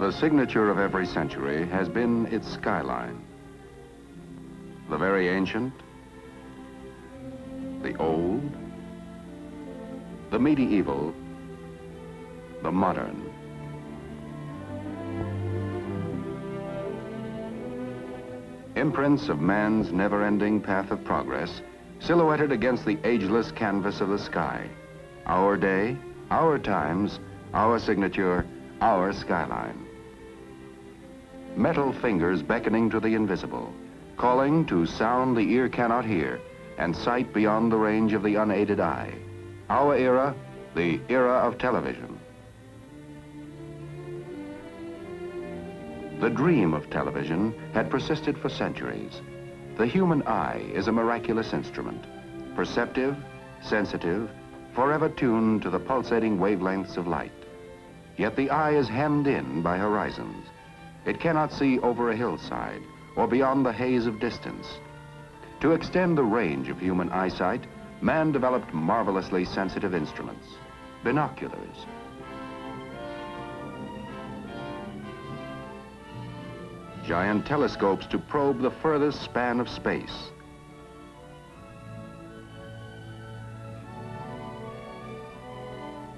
The signature of every century has been its skyline. The very ancient, the old, the medieval, the modern. Imprints of man's never-ending path of progress, silhouetted against the ageless canvas of the sky. Our day, our times, our signature, our skyline. Metal fingers beckoning to the invisible, calling to sound the ear cannot hear, and sight beyond the range of the unaided eye. Our era, the era of television. The dream of television had persisted for centuries. The human eye is a miraculous instrument, perceptive, sensitive, forever tuned to the pulsating wavelengths of light. Yet the eye is hemmed in by horizons. It cannot see over a hillside or beyond the haze of distance. To extend the range of human eyesight, man developed marvelously sensitive instruments, binoculars. Giant telescopes to probe the furthest span of space.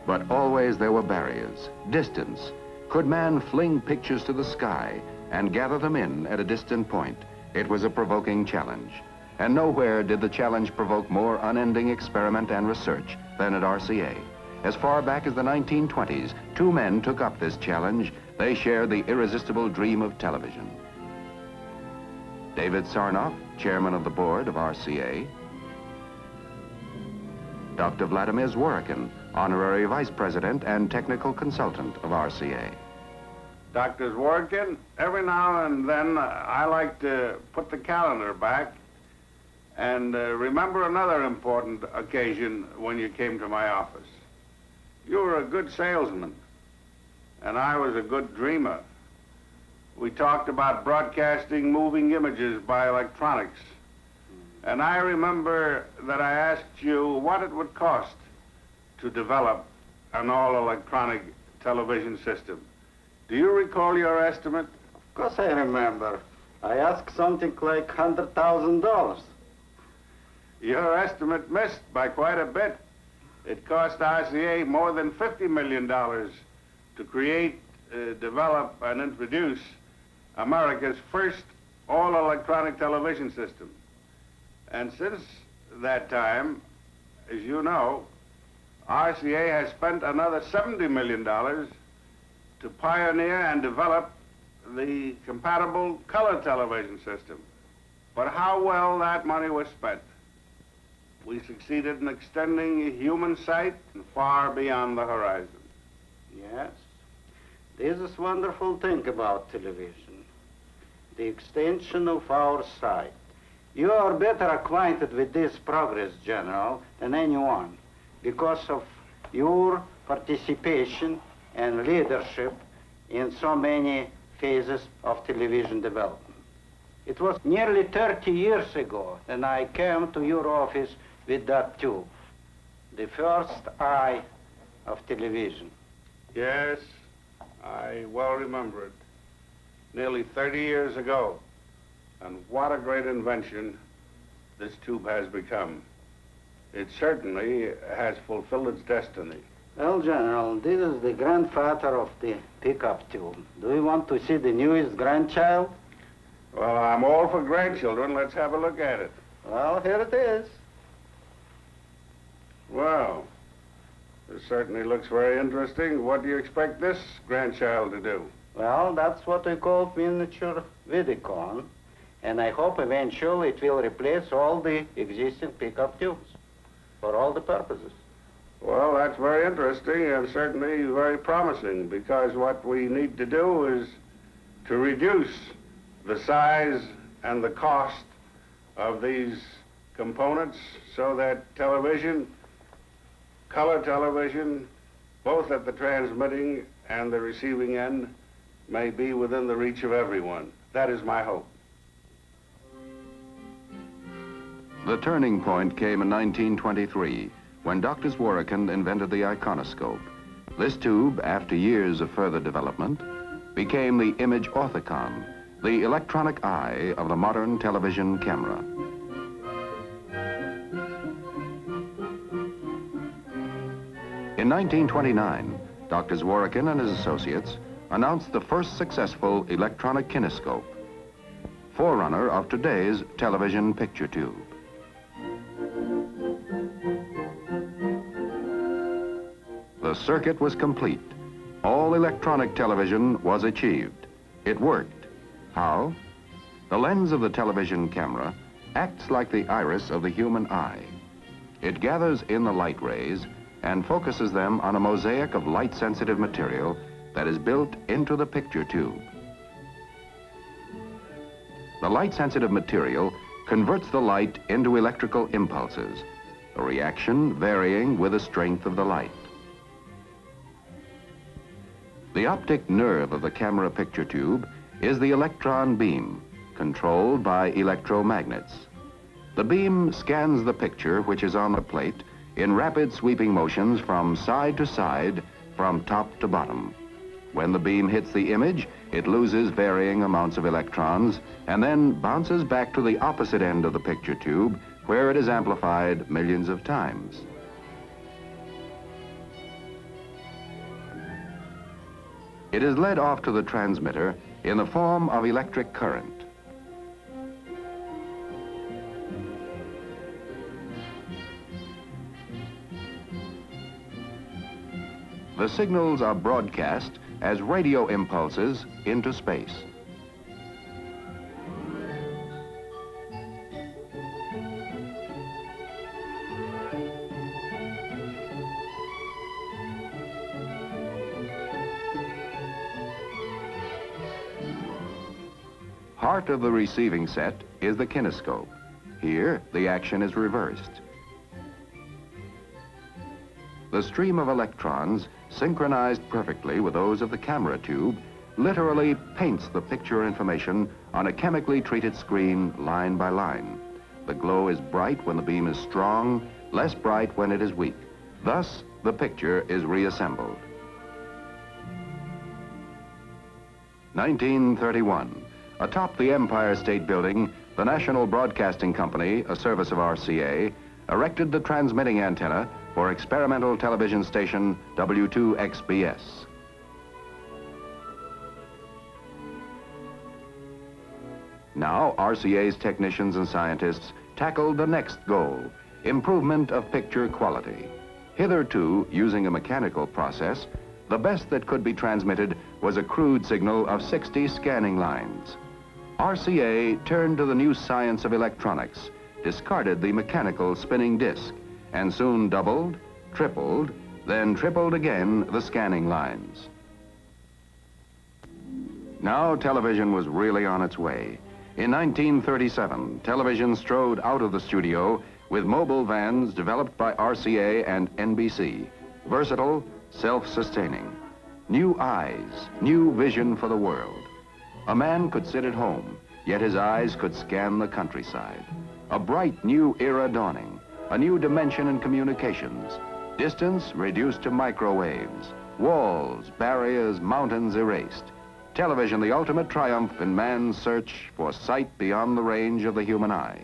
But always there were barriers, distance. Could man fling pictures to the sky and gather them in at a distant point? It was a provoking challenge. And nowhere did the challenge provoke more unending experiment and research than at RCA. As far back as the 1920s, two men took up this challenge. They shared the irresistible dream of television. David Sarnoff, chairman of the board of RCA. Dr. Vladimir Zworykin, honorary vice president and technical consultant of RCA. Dr. Zworykin, every now and then I like to put the calendar back and remember another important occasion when you came to my office. You were a good salesman, and I was a good dreamer. We talked about broadcasting moving images by electronics. And I remember that I asked you what it would cost to develop an all-electronic television system. Do you recall your estimate? Of course I remember. I asked something like $100,000. Your estimate missed by quite a bit. It cost RCA more than $50 million to create, develop, and introduce America's first all-electronic television system. And since that time, as you know, RCA has spent another $70 million to pioneer and develop the compatible color television system. But how well that money was spent. We succeeded in extending human sight far beyond the horizon. Yes. This is wonderful thing about television. The extension of our sight. You are better acquainted with this progress, General, than anyone because of your participation and leadership in so many phases of television development. It was nearly 30 years ago that I came to your office with that tube, the first eye of television. Yes, I well remember it. Nearly 30 years ago. And what a great invention this tube has become. It certainly has fulfilled its destiny. Well, General, this is the grandfather of the pickup tube. Do you want to see the newest grandchild? Well, I'm all for grandchildren. Let's have a look at it. Well, here it is. Well, this certainly looks very interesting. What do you expect this grandchild to do? Well, that's what we call miniature Vidicon. And I hope eventually it will replace all the existing pickup tubes for all the purposes. Well, that's very interesting and certainly very promising because what we need to do is to reduce the size and the cost of these components so that television, color television, both at the transmitting and the receiving end, may be within the reach of everyone. That is my hope. The turning point came in 1923 when Dr. Zworykin invented the iconoscope. This tube, after years of further development, became the image orthicon, the electronic eye of the modern television camera. In 1929, Dr. Zworykin and his associates announced the first successful electronic kinescope, forerunner of today's television picture tube. The circuit was complete. All electronic television was achieved. It worked. How? The lens of the television camera acts like the iris of the human eye. It gathers in the light rays and focuses them on a mosaic of light-sensitive material that is built into the picture tube. The light-sensitive material converts the light into electrical impulses, a reaction varying with the strength of the light. The optic nerve of the camera picture tube is the electron beam, controlled by electromagnets. The beam scans the picture, which is on the plate, in rapid sweeping motions from side to side, from top to bottom. When the beam hits the image, it loses varying amounts of electrons and then bounces back to the opposite end of the picture tube, where it is amplified millions of times. It is led off to the transmitter in the form of electric current. The signals are broadcast as radio impulses into space. Heart of the receiving set is the kinescope. Here, the action is reversed. The stream of electrons, synchronized perfectly with those of the camera tube, literally paints the picture information on a chemically treated screen line by line. The glow is bright when the beam is strong, less bright when it is weak. Thus, the picture is reassembled. 1931. Atop the Empire State Building, the National Broadcasting Company, a service of RCA, erected the transmitting antenna for experimental television station W2XBS. Now, RCA's technicians and scientists tackled the next goal, improvement of picture quality. Hitherto, using a mechanical process, the best that could be transmitted was a crude signal of 60 scanning lines. RCA turned to the new science of electronics, discarded the mechanical spinning disc, and soon doubled, tripled, then tripled again the scanning lines. Now television was really on its way. In 1937, television strode out of the studio with mobile vans developed by RCA and NBC, versatile, self-sustaining. New eyes, new vision for the world. A man could sit at home, yet his eyes could scan the countryside. A bright new era dawning, a new dimension in communications. Distance reduced to microwaves. Walls, barriers, mountains erased. Television, the ultimate triumph in man's search for sight beyond the range of the human eye.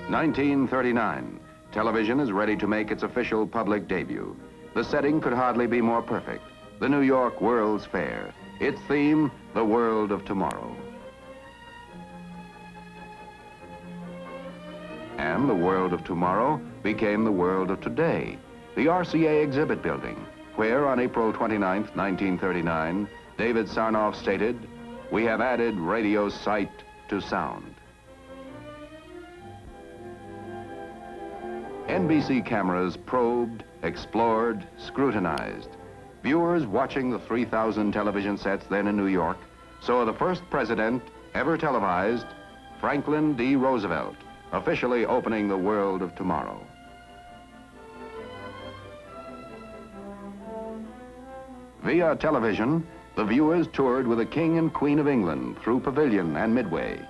1939. Television is ready to make its official public debut. The setting could hardly be more perfect. The New York World's Fair. Its theme, the world of tomorrow. And the world of tomorrow became the world of today. The RCA exhibit building, where on April 29, 1939, David Sarnoff stated, "We have added radio sight to sound." NBC cameras probed, explored, scrutinized. Viewers watching the 3,000 television sets then in New York saw the first president ever televised, Franklin D. Roosevelt, officially opening the world of tomorrow. Via television, the viewers toured with the King and Queen of England through Pavilion and Midway.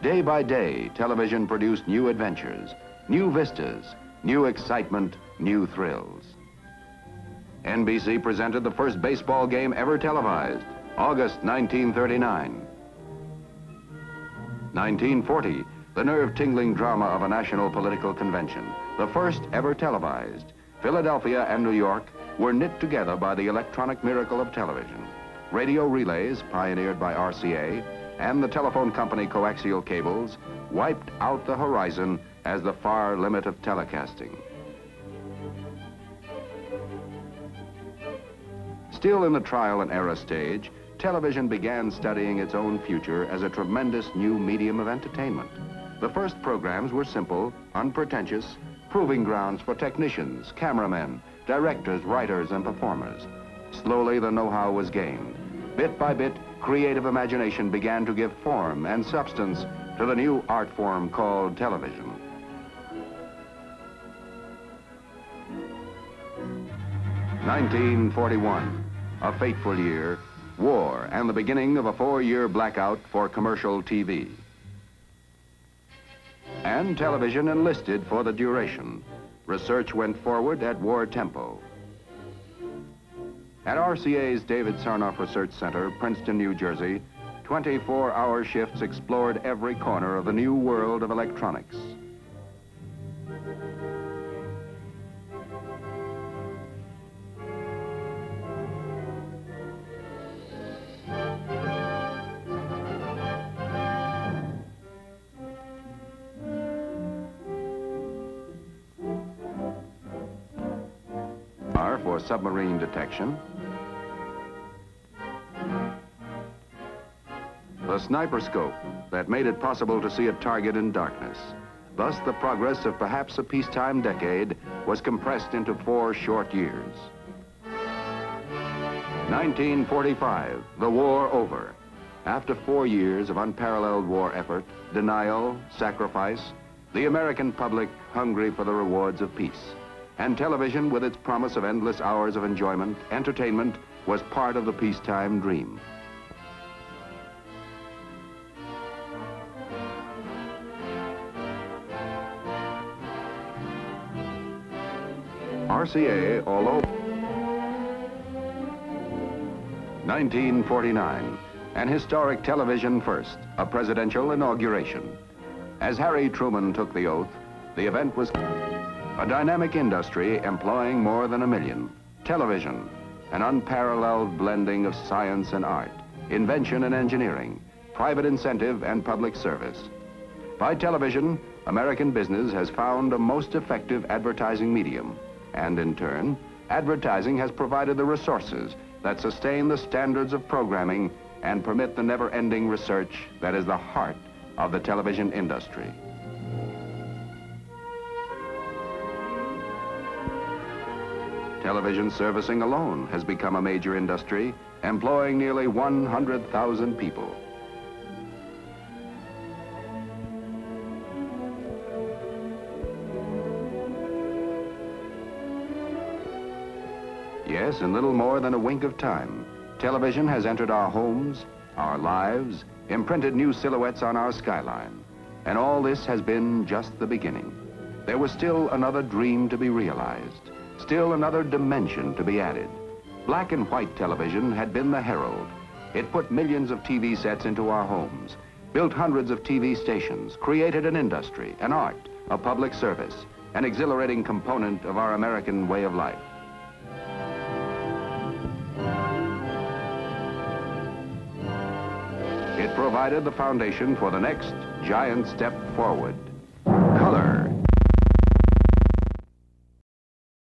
Day by day, television produced new adventures, new vistas, new excitement, new thrills. NBC presented the first baseball game ever televised, August 1939. 1940, the nerve-tingling drama of a national political convention, the first ever televised. Philadelphia and New York were knit together by the electronic miracle of television. Radio relays, pioneered by RCA, and the telephone company coaxial cables, wiped out the horizon as the far limit of telecasting. Still in the trial and error stage, television began studying its own future as a tremendous new medium of entertainment. The first programs were simple, unpretentious, proving grounds for technicians, cameramen, directors, writers, and performers. Slowly, the know-how was gained. Bit by bit, creative imagination began to give form and substance to the new art form called television. (1941), a fateful year, war, and the beginning of a 4-year blackout for commercial TV. And television enlisted for the duration. Research went forward at war tempo. At RCA's David Sarnoff Research Center, Princeton, New Jersey, 24-hour shifts explored every corner of the new world of electronics. For submarine detection, the sniper scope that made it possible to see a target in darkness. Thus, the progress of perhaps a peacetime decade was compressed into 4 short years. 1945, the war over. After 4 years of unparalleled war effort, denial, sacrifice, the American public hungry for the rewards of peace. And television, with its promise of endless hours of enjoyment, entertainment, was part of the peacetime dream. RCA, although 1949, an historic television first, a presidential inauguration. As Harry Truman took the oath, the event was a dynamic industry employing more than 1 million. Television, an unparalleled blending of science and art, invention and engineering, private incentive and public service. By television, American business has found a most effective advertising medium. And in turn, advertising has provided the resources that sustain the standards of programming and permit the never-ending research that is the heart of the television industry. Television servicing alone has become a major industry, employing nearly 100,000 people. Yes, in little more than a wink of time, television has entered our homes, our lives, imprinted new silhouettes on our skyline. And all this has been just the beginning. There was still another dream to be realized. Still another dimension to be added. Black and white television had been the herald. It put millions of TV sets into our homes, built hundreds of TV stations, created an industry, an art, a public service, an exhilarating component of our American way of life. It provided the foundation for the next giant step forward.